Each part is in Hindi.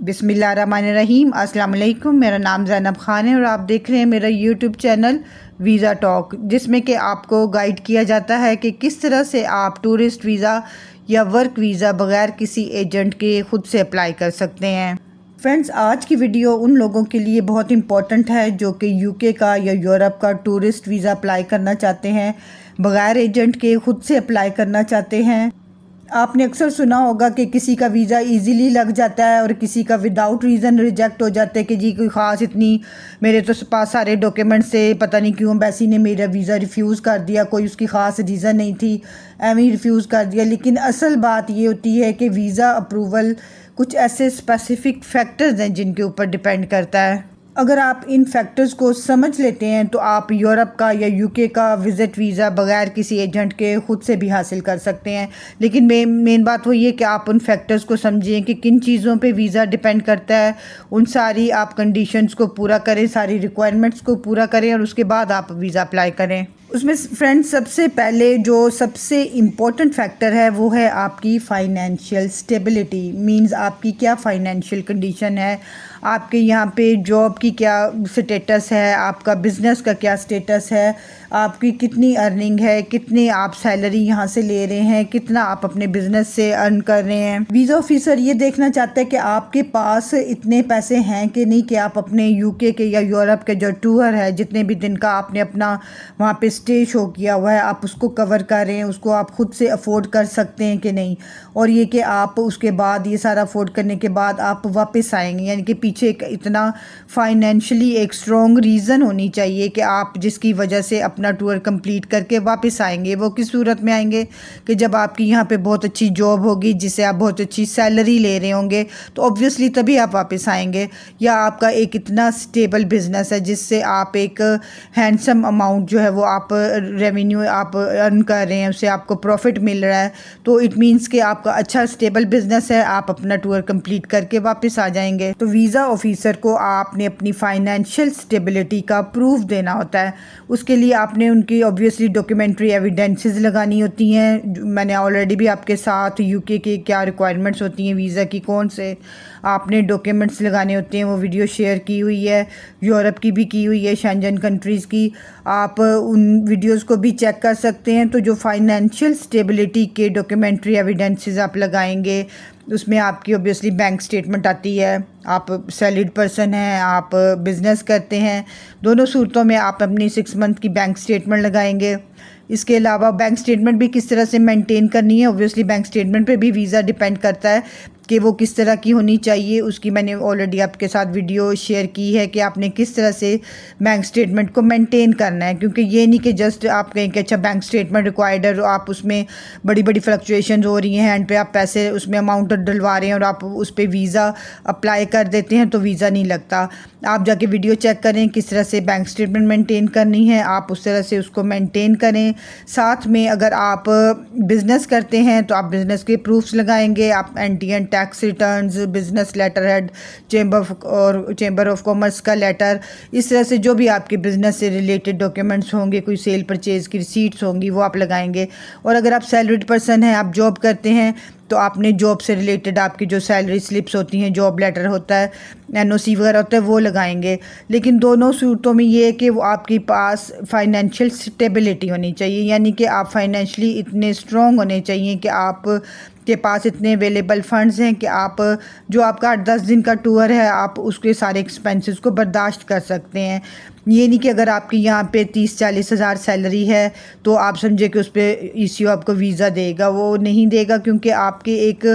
बिस्मिल्लाहिर्रहमानिर्रहीम। अस्सलाम वालेकुम। मेरा नाम ज़ैनब ख़ान है और आप देख रहे हैं मेरा यूट्यूब चैनल वीज़ा टॉक, जिसमें कि आपको गाइड किया जाता है कि किस तरह से आप टूरिस्ट वीज़ा या वर्क वीज़ा बग़ैर किसी एजेंट के ख़ुद से अप्लाई कर सकते हैं। फ्रेंड्स, आज की वीडियो उन लोगों के लिए बहुत इम्पॉर्टेंट है जो कि यूके का या यूरोप का टूरिस्ट वीज़ा अप्लाई करना चाहते हैं, बग़ैर एजेंट के ख़ुद से अप्लाई करना चाहते हैं। आपने अक्सर सुना होगा कि किसी का वीज़ा इजीली लग जाता है और किसी का विदाउट रीज़न रिजेक्ट हो जाता है कि जी कोई ख़ास इतनी मेरे तो पास सारे डॉक्यूमेंट्स से पता नहीं क्यों एम्बेसी ने मेरा वीज़ा रिफ्यूज़ कर दिया, कोई उसकी ख़ास रीज़न नहीं थी, एवं ही रिफ्यूज़ कर दिया। लेकिन असल बात ये होती है कि वीज़ा अप्रूवल कुछ ऐसे स्पेसिफ़िक फैक्टर्स हैं जिनके ऊपर डिपेंड करता है। अगर आप इन फैक्टर्स को समझ लेते हैं तो आप यूरोप का या यूके का विज़िट वीज़ा बग़ैर किसी एजेंट के ख़ुद से भी हासिल कर सकते हैं। लेकिन मेन बात वो ये कि आप उन फैक्टर्स को समझें कि किन चीज़ों पे वीज़ा डिपेंड करता है, उन सारी आप कंडीशंस को पूरा करें, सारी रिक्वायरमेंट्स को पूरा करें और उसके बाद आप वीज़ा अप्लाई करें। उसमें फ्रेंड्स सबसे पहले जो सबसे इम्पोर्टेंट फैक्टर है वो है आपकी फ़ाइनेंशियल स्टेबिलिटी। मींस आपकी क्या फ़ाइनेंशियल कंडीशन है, आपके यहाँ पे जॉब की क्या स्टेटस है, आपका बिज़नेस का क्या स्टेटस है, आपकी कितनी अर्निंग है, कितनी आप सैलरी यहाँ से ले रहे हैं, कितना आप अपने बिज़नेस से अर्न कर रहे हैं। वीज़ा ऑफिसर ये देखना चाहता है कि आपके पास इतने पैसे हैं कि नहीं कि आप अपने यूके के या यूरोप के जो टूर है, जितने भी दिन का आपने अपना वहाँ पे स्टे शो किया हुआ है, आप उसको कवर कर रहे हैं, उसको आप ख़ुद से अफोर्ड कर सकते हैं कि नहीं। और ये कि आप उसके बाद ये सारा अफोर्ड करने के बाद आप वापस आएंगे, यानी कि पीछे एक इतना फाइनेंशियली एक स्ट्रॉन्ग रीज़न होनी चाहिए कि आप जिसकी वजह से अपना टूर कंप्लीट करके वापस आएंगे। वो किस सूरत में आएंगे कि जब आपकी यहाँ पे बहुत अच्छी जॉब होगी, जिससे आप बहुत अच्छी सैलरी ले रहे होंगे, तो ऑब्वियसली तभी आप वापस आएंगे। या आपका एक इतना स्टेबल बिज़नेस है जिससे आप एक हैंडसम अमाउंट जो है वो आप रेवेन्यू आप अर्न कर रहे हैं, उससे आपको प्रॉफिट मिल रहा है, तो इट मीन्स कि आपका अच्छा स्टेबल बिज़नेस है, आप अपना टूर कंप्लीट करके वापस आ जाएंगे। तो वीज़ा ऑफिसर को आपने अपनी फाइनेंशियल स्टेबिलिटी का प्रूफ देना होता है। उसके लिए आपने उनकी ऑब्वियसली डॉक्यूमेंट्री एविडेंसेस लगानी होती हैं। मैंने ऑलरेडी भी आपके साथ यूके के क्या रिक्वायरमेंट्स होती हैं वीज़ा की, कौन से आपने डॉक्यूमेंट्स लगाने होते हैं, वो वीडियो शेयर की हुई है, यूरोप की भी की हुई है, शेंजन कंट्रीज़ की। आप उन वीडियोस को भी चेक कर सकते हैं। तो जो फाइनेंशियल स्टेबिलिटी के डॉक्यूमेंट्री एविडेंसेस आप लगाएंगे, उसमें आपकी ऑब्वियसली बैंक स्टेटमेंट आती है, आप सैलरीड पर्सन हैं, आप बिज़नेस करते हैं, दोनों सूरतों में आप अपनी 6 मंथ की बैंक स्टेटमेंट लगाएंगे। इसके अलावा बैंक स्टेटमेंट भी किस तरह से मेंटेन करनी है, ऑब्वियसली बैंक स्टेटमेंट पे भी वीज़ा डिपेंड करता है कि वो किस तरह की होनी चाहिए। उसकी मैंने ऑलरेडी आपके साथ वीडियो शेयर की है कि आपने किस तरह से बैंक स्टेटमेंट को मेंटेन करना है, क्योंकि ये नहीं कि जस्ट आप कहें कि अच्छा बैंक स्टेटमेंट रिक्वायर्ड है, आप उसमें बड़ी बड़ी फ्लक्चुएशन हो रही हैं, एंड पे आप पैसे उसमें अमाउंट डलवा रहे हैं और आप उस पर वीज़ा अप्लाई कर देते हैं तो वीज़ा नहीं लगता। आप जाके वीडियो चेक करें किस तरह से बैंक स्टेटमेंट मेंटेन करनी है, आप उस तरह से उसको मेंटेन करें। साथ में अगर आप बिज़नेस करते हैं तो आप बिज़नेस के प्रूफ्स लगाएंगे, आप anti tax returns, business letter head, chamber of commerce का लेटर, इस तरह से जो भी आपके बिज़नेस से रिलेटेड डॉक्यूमेंट्स होंगे, कोई सेल परचेज़ की रिसीट्स होंगी, वो आप लगाएंगे। और अगर आप सैलरीड पर्सन हैं, आप जॉब करते हैं, तो आपने जॉब से रिलेटेड आपकी जो सैलरी स्लिप्स होती हैं, जॉब लेटर होता है, एनओसी वगैरह होता है, वो लगाएंगे। लेकिन दोनों सूरतों में ये है कि वो आपके पास फाइनेंशियल स्टेबिलिटी होनी चाहिए, यानी कि आप फाइनेंशियली इतने स्ट्रॉन्ग होने चाहिए कि आप के पास इतने अवेलेबल फंड्स हैं कि आप जो आपका 8-10 दिन का टूर है, आप उसके सारे एक्सपेंसेस को बर्दाश्त कर सकते हैं। ये नहीं कि अगर आपकी यहाँ पे 30-40 हज़ार सैलरी है तो आप समझे कि उस पर ईसीओ आपको वीज़ा देगा, वो नहीं देगा, क्योंकि आपके एक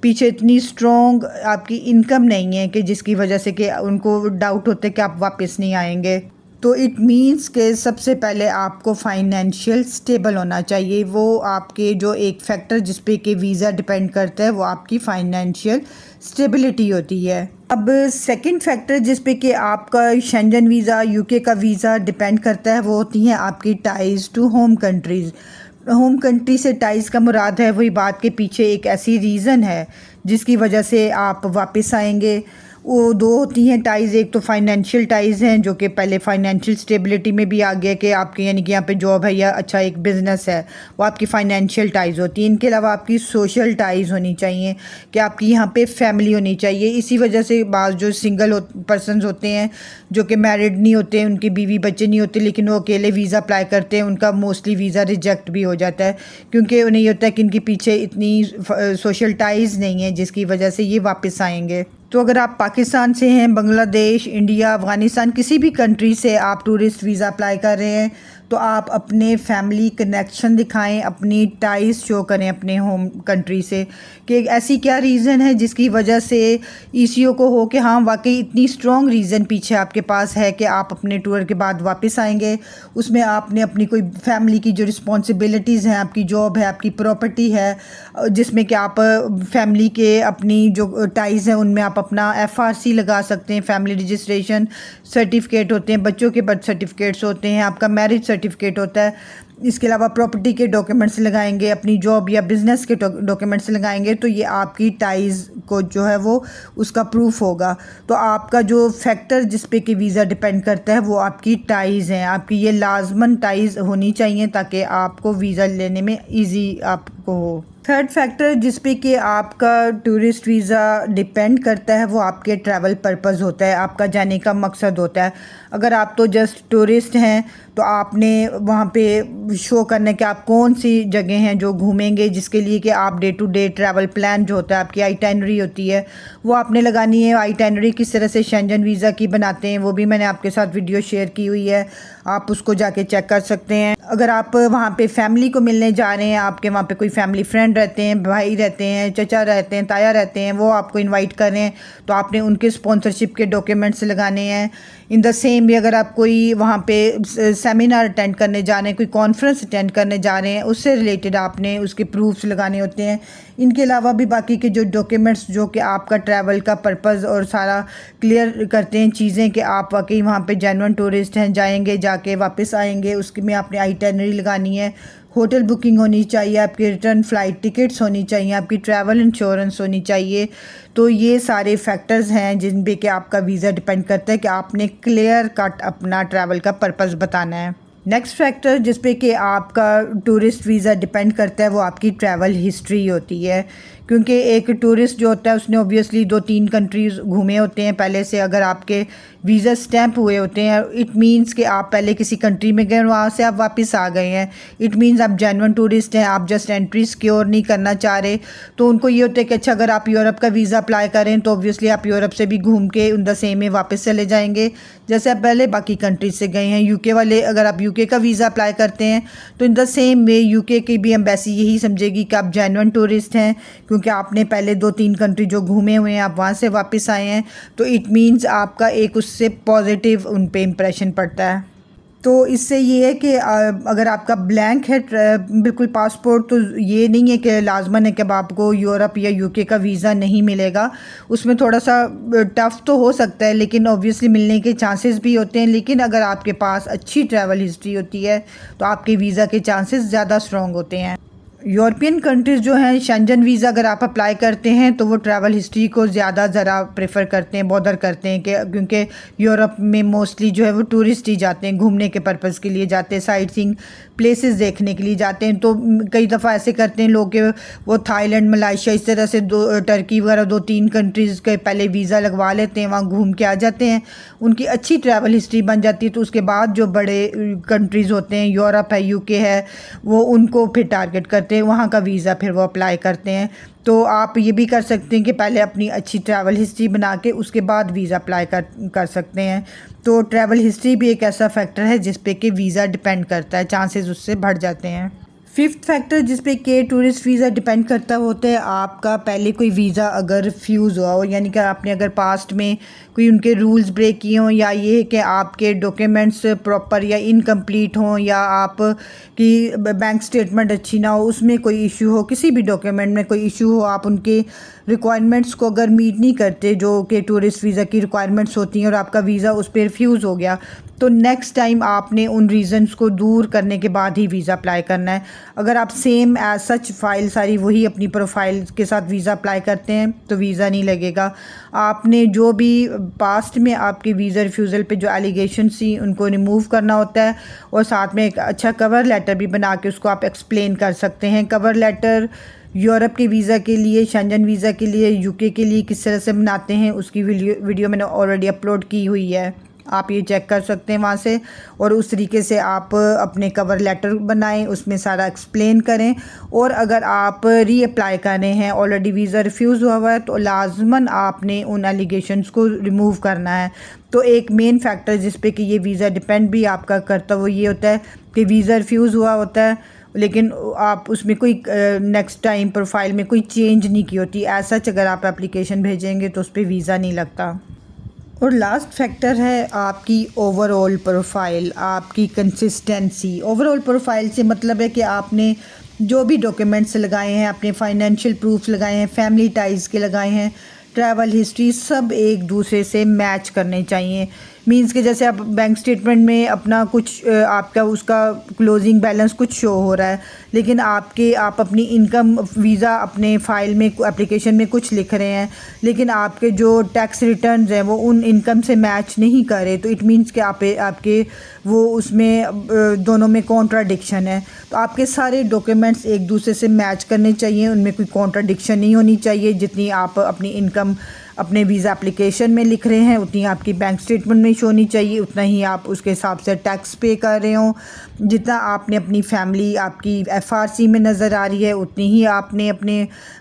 पीछे इतनी स्ट्रॉन्ग आपकी इनकम नहीं है कि जिसकी वजह से कि उनको डाउट होता है कि आप वापस नहीं आएंगे। तो इट मीन्स के सबसे पहले आपको फाइनेंशियल स्टेबल होना चाहिए। वो आपके जो एक फैक्टर जिस पे कि वीज़ा डिपेंड करता है वो आपकी फाइनेंशियल स्टेबिलिटी होती है। अब सेकंड फैक्टर जिस पे कि आपका शेंजन वीज़ा, यूके का वीज़ा डिपेंड करता है, वो होती हैं आपकी ties to home countries. Home country से टाइज़ का मुराद है वही बात के पीछे एक ऐसी रीज़न है जिसकी वजह से आप वापस आएंगे। वो दो होती हैं टाइज़। एक तो फाइनेंशियल टाइज़ हैं जो कि पहले फाइनेंशियल स्टेबिलिटी में भी आ गया कि आपके यानी कि यहाँ पे जॉब है या अच्छा एक बिज़नेस है, वो आपकी फाइनेंशियल टाइज़ होती है। इनके अलावा आपकी सोशल टाइज़ होनी चाहिए कि आपकी यहाँ पे फैमिली होनी चाहिए। इसी वजह से बाज़ जो सिंगल पर्सनस होते हैं जो कि मैरिड नहीं होते, उनके बीवी बच्चे नहीं होते, लेकिन वो अकेले वीज़ा अप्लाई करते हैं, उनका मोस्टली वीज़ा रिजेक्ट भी हो जाता है क्योंकि उन्हें ये होता है कि इनके पीछे इतनी सोशल टाइज़ नहीं है जिसकी वजह से ये वापस आएंगे। तो अगर आप पाकिस्तान से हैं, बांग्लादेश, इंडिया, अफ़गानिस्तान, किसी भी कंट्री से आप टूरिस्ट वीज़ा अप्लाई कर रहे हैं तो आप अपने फैमिली कनेक्शन दिखाएं, अपनी टाइज़ शो करें अपने होम कंट्री से कि ऐसी क्या रीज़न है जिसकी वजह से ईसीओ को हो कि हाँ वाकई इतनी स्ट्रॉन्ग रीज़न पीछे आपके पास है कि आप अपने टूर के बाद वापस आएंगे। उसमें आपने अपनी कोई फैमिली की जो रिस्पॉन्सिबिलिटीज़ हैं, आपकी जॉब है, आपकी प्रॉपर्टी है, जिसमें कि आप फैमिली के अपनी जो टाइज़ हैं उनमें आप अपना एफआरसी लगा सकते हैं, फैमिली रजिस्ट्रेशन सर्टिफिकेट होते हैं, बच्चों के बर्थ सर्टिफिकेट्स होते हैं, आपका मैरिज सर्टिफिकेट होता है। इसके अलावा प्रॉपर्टी के डॉक्यूमेंट्स लगाएंगे, अपनी जॉब या बिज़नेस के डॉक्यूमेंट्स लगाएंगे तो ये आपकी टाइज़ को जो है वो उसका प्रूफ होगा। तो आपका जो फैक्टर जिस पे कि वीज़ा डिपेंड करता है वो आपकी टाइज़ हैं, आपकी ये लाजमन टाइज़ होनी चाहिए ताकि आपको वीज़ा लेने में ईजी आपको हो। थर्ड फैक्टर जिस पे कि आपका टूरिस्ट वीज़ा डिपेंड करता है वो आपके ट्रैवल पर्पस होता है, आपका जाने का मकसद होता है। अगर आप तो जस्ट टूरिस्ट हैं तो आपने वहाँ पे शो करना है कि आप कौन सी जगह हैं जो घूमेंगे, जिसके लिए कि आप day to day travel plan जो होता है, आपकी आइटनरी होती है वो आपने लगानी है। आइटनरी किस तरह से शेंजन वीज़ा की बनाते हैं वो भी मैंने आपके साथ वीडियो शेयर की हुई है, आप उसको जाके चेक कर सकते हैं। अगर आप वहाँ पे फैमिली को मिलने जा रहे हैं, आपके वहाँ पे कोई फैमिली फ्रेंड रहते हैं, भाई रहते हैं, चचा रहते हैं, ताया रहते हैं, वो आपको इनवाइट कर रहे हैं तो आपने उनके स्पॉन्सरशिप के डॉक्यूमेंट्स लगाने हैं। इन द सेम भी अगर आप कोई वहाँ पे सेमिनार अटेंड करने जा रहे हैं, कोई कॉन्फ्रेंस अटेंड करने जा रहे हैं, उससे रिलेटेड आपने उसके प्रूफ्स लगाने होते हैं। इनके अलावा भी बाकी के जो डॉक्यूमेंट्स जो कि आपका ट्रैवल का पर्पस और सारा क्लियर करते हैं चीज़ें कि आप वाकई वहाँ पे जेन्युइन टूरिस्ट हैं, जाएंगे जाके वापस आएंगे, उसके में आपने आइटनरी लगानी है। होटल बुकिंग होनी चाहिए, आपकी रिटर्न फ़्लाइट टिकट्स होनी चाहिए, आपकी ट्रैवल इंश्योरेंस होनी चाहिए। तो ये सारे फैक्टर्स हैं जिन पे कि आपका वीज़ा डिपेंड करता है कि आपने क्लियर कट अपना ट्रैवल का पर्पस बताना है। नेक्स्ट फैक्टर जिस पे कि आपका टूरिस्ट वीज़ा डिपेंड करता है वो आपकी ट्रैवल हिस्ट्री होती है, क्योंकि एक टूरिस्ट जो होता है उसने ऑब्वियसली 2-3 कंट्रीज़ घूमे होते हैं पहले से। अगर आपके वीज़ा स्टैंप हुए होते हैं इट मीन्स कि आप पहले किसी कंट्री में गए और वहाँ से आप वापस आ गए हैं, इट मीन्स आप जेन्युइन टूरिस्ट हैं, आप जस्ट एंट्री सिक्योर नहीं करना चाह रहे। तो उनको ये होता है कि अच्छा अगर आप यूरोप का वीज़ा अप्लाई करें तो ऑब्वियसली आप यूरोप से भी घूम के उन द सेम में वापस चले जाएंगे जैसे आप पहले बाकी कंट्रीज से गए हैं। यूके वाले अगर आप यूके का वीज़ा अप्लाई करते हैं तो in the same way UK की भी एम्बेसी यही समझेगी कि आप जेन्युइन टूरिस्ट हैं, क्योंकि आपने पहले 2-3 कंट्री जो घूमे हुए हैं आप वहाँ से वापस आए हैं। तो इट मीन्स आपका एक उससे पॉजिटिव उन पे इम्प्रेशन पड़ता है। तो इससे ये है कि अगर आपका ब्लैंक है बिल्कुल पासपोर्ट, तो ये नहीं है कि लाजमन है कि अब आपको यूरोप या यूके का वीज़ा नहीं मिलेगा। उसमें थोड़ा सा टफ़ तो हो सकता है लेकिन ऑब्वियसली मिलने के चांसेस भी होते हैं। लेकिन अगर आपके पास अच्छी ट्रैवल हिस्ट्री होती है तो आपके वीज़ा के चांसेस ज़्यादा स्ट्रॉन्ग होते हैं। यूरोपियन कंट्रीज़ जो हैं शेंजन वीज़ा अगर आप अप्लाई करते हैं तो वो ट्रैवल हिस्ट्री को ज़्यादा ज़रा प्रेफर करते हैं, बॉदर करते हैं कि क्योंकि यूरोप में मोस्टली जो है वो टूरिस्ट ही जाते हैं, घूमने के पर्पज़ के लिए जाते हैं, साइट सीइंग प्लेसेस देखने के लिए जाते हैं। तो कई दफ़ा ऐसे करते हैं लोग कि वो थाईलैंड, मलेशिया, इस तरह से टर्की वगैरह 2-3 कंट्रीज़ के पहले वीज़ा लगवा लेते हैं, वहाँ घूम के आ जाते हैं, उनकी अच्छी ट्रैवल हिस्ट्री बन जाती है। तो उसके बाद जो बड़े कंट्रीज़ होते हैं, यूरोप है, यूके है, वो उनको फिर टारगेट करते हैं, वहाँ का वीज़ा फिर वो अप्लाई करते हैं। तो आप ये भी कर सकते हैं कि पहले अपनी अच्छी ट्रैवल हिस्ट्री बना के उसके बाद वीज़ा अप्लाई कर सकते हैं। तो ट्रैवल हिस्ट्री भी एक ऐसा फैक्टर है जिस पे कि वीज़ा डिपेंड करता है, चांसेस उससे बढ़ जाते हैं। फिफ्थ फैक्टर जिस पे के टूरिस्ट वीज़ा डिपेंड करता होता है आपका पहले कोई वीज़ा अगर रिफ्यूज़ हुआ हो, यानी कि आपने अगर पास्ट में कोई उनके रूल्स ब्रेक किए हों, या ये है कि आपके डॉक्यूमेंट्स प्रॉपर या इनकम्प्लीट हों, या आप की बैंक स्टेटमेंट अच्छी ना हो, उसमें कोई इशू हो, किसी भी डॉक्यूमेंट में कोई इशू हो, आप उनके रिक्वायरमेंट्स को अगर मीट नहीं करते जो कि टूरिस्ट वीज़ा की रिक्वायरमेंट्स होती हैं और आपका वीज़ा उस पर रिफ्यूज़ हो गया, तो नेक्स्ट टाइम आपने उन रीज़न्स को दूर करने के बाद ही वीज़ा अप्लाई करना है। अगर आप सेम एज सच फाइल सारी वही अपनी प्रोफाइल के साथ वीज़ा अप्लाई करते हैं तो वीज़ा नहीं लगेगा। आपने जो भी पास्ट में आपके वीज़ा रिफ्यूज़ल पे जो एलिगेशन थी उनको रिमूव करना होता है, और साथ में एक अच्छा कवर लेटर भी बना के उसको आप एक्सप्लेन कर सकते हैं। कवर लेटर यूरोप के वीज़ा के लिए, शेंजन वीज़ा के लिए, यूके के लिए किस तरह से बनाते हैं उसकी वीडियो मैंने ऑलरेडी अपलोड की हुई है, आप ये चेक कर सकते हैं वहाँ से। और उस तरीके से आप अपने कवर लेटर बनाएं, उसमें सारा एक्सप्लेन करें। और अगर आप रीअप्लाई कर रहे हैं, ऑलरेडी वीज़ा रिफ्यूज़ हुआ है, तो लाजमन आपने उन एलिगेशंस को रिमूव करना है। तो एक मेन फैक्टर जिस पे कि ये वीज़ा डिपेंड भी आपका करता है वो ये होता है कि वीज़ा रिफ्यूज़ हुआ होता है लेकिन आप उसमें कोई नेक्स्ट टाइम प्रोफाइल में कोई चेंज नहीं की होती। ऐसा अगर आप एप्लीकेशन भेजेंगे तो उस पर वीज़ा नहीं लगता। और लास्ट फैक्टर है आपकी ओवरऑल प्रोफाइल, आपकी कंसिस्टेंसी। ओवरऑल प्रोफाइल से मतलब है कि आपने जो भी डॉक्यूमेंट्स लगाए हैं, अपने फाइनेंशियल प्रूफ्स लगाए हैं, फैमिली टाइज़ के लगाए हैं, ट्रैवल हिस्ट्री, सब एक दूसरे से मैच करने चाहिए। मींस कि जैसे आप बैंक स्टेटमेंट में अपना कुछ आपका उसका क्लोजिंग बैलेंस कुछ शो हो रहा है, लेकिन आप अपनी इनकम वीज़ा अपने फ़ाइल में एप्लीकेशन में कुछ लिख रहे हैं, लेकिन आपके जो टैक्स रिटर्न्स हैं वो उन इनकम से मैच नहीं कर रहे, तो इट मींस कि आपके वो उसमें दोनों में कॉन्ट्राडिक्शन है। तो आपके सारे डॉक्यूमेंट्स एक दूसरे से मैच करने चाहिए, उनमें कोई कॉन्ट्राडिक्शन नहीं होनी चाहिए। जितनी आप अपनी इनकम अपने वीज़ा एप्लीकेशन में लिख रहे हैं उतनी आपकी बैंक स्टेटमेंट में शो होनी चाहिए, उतना ही आप उसके हिसाब से टैक्स पे कर रहे हो। जितना आपने अपनी फैमिली आपकी एफआरसी में नज़र आ रही है उतनी ही आपने अपने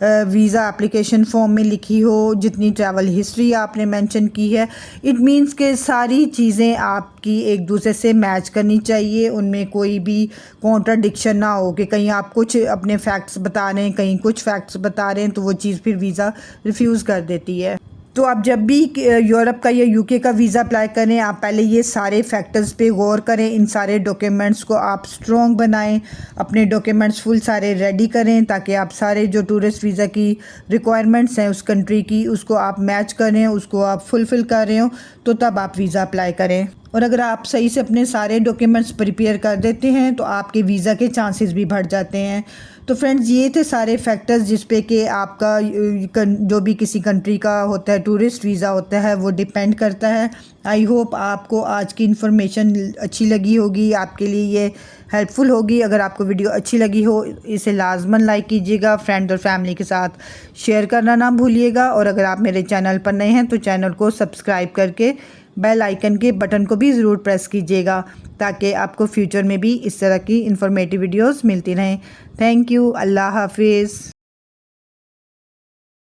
वीज़ा एप्लीकेशन फॉर्म में लिखी हो, जितनी ट्रैवल हिस्ट्री आपने मेंशन की है। इट मींस के सारी चीज़ें आपकी एक दूसरे से मैच करनी चाहिए, उनमें कोई भी कॉन्ट्राडिक्शन ना हो कि कहीं आप कुछ अपने फैक्ट्स बता रहे हैं, कहीं कुछ फैक्ट्स बता रहे हैं, तो वो चीज़ फिर वीज़ा रिफ्यूज़ कर देती है। तो आप जब भी यूरोप का या यूके का वीज़ा अप्लाई करें, आप पहले ये सारे फैक्टर्स पे गौर करें, इन सारे डॉक्यूमेंट्स को आप स्ट्रॉन्ग बनाएं, अपने डॉक्यूमेंट्स फुल सारे रेडी करें ताकि आप सारे जो टूरिस्ट वीज़ा की रिक्वायरमेंट्स हैं उस कंट्री की उसको आप मैच करें, उसको आप फुलफ़िल कर रहे हो, तो तब आप वीज़ा अप्लाई करें। और अगर आप सही से अपने सारे डॉक्यूमेंट्स प्रिपेयर कर देते हैं तो आपके वीज़ा के चांसेस भी बढ़ जाते हैं। तो फ्रेंड्स, ये थे सारे फैक्टर्स जिस पे कि आपका जो भी किसी कंट्री का होता है टूरिस्ट वीज़ा होता है वो डिपेंड करता है। आई होप आपको आज की इन्फॉर्मेशन अच्छी लगी होगी, आपके लिए ये हेल्पफुल होगी। अगर आपको वीडियो अच्छी लगी हो इसे लाजमन लाइक कीजिएगा, फ्रेंड और फैमिली के साथ शेयर करना ना भूलिएगा। और अगर आप मेरे चैनल पर नए हैं तो चैनल को सब्सक्राइब करके बेल आइकन के बटन को भी ज़रूर प्रेस कीजिएगा ताकि आपको फ्यूचर में भी इस तरह की इंफॉर्मेटिव वीडियोस मिलती रहें। Thank you. अल्लाह हाफिज़।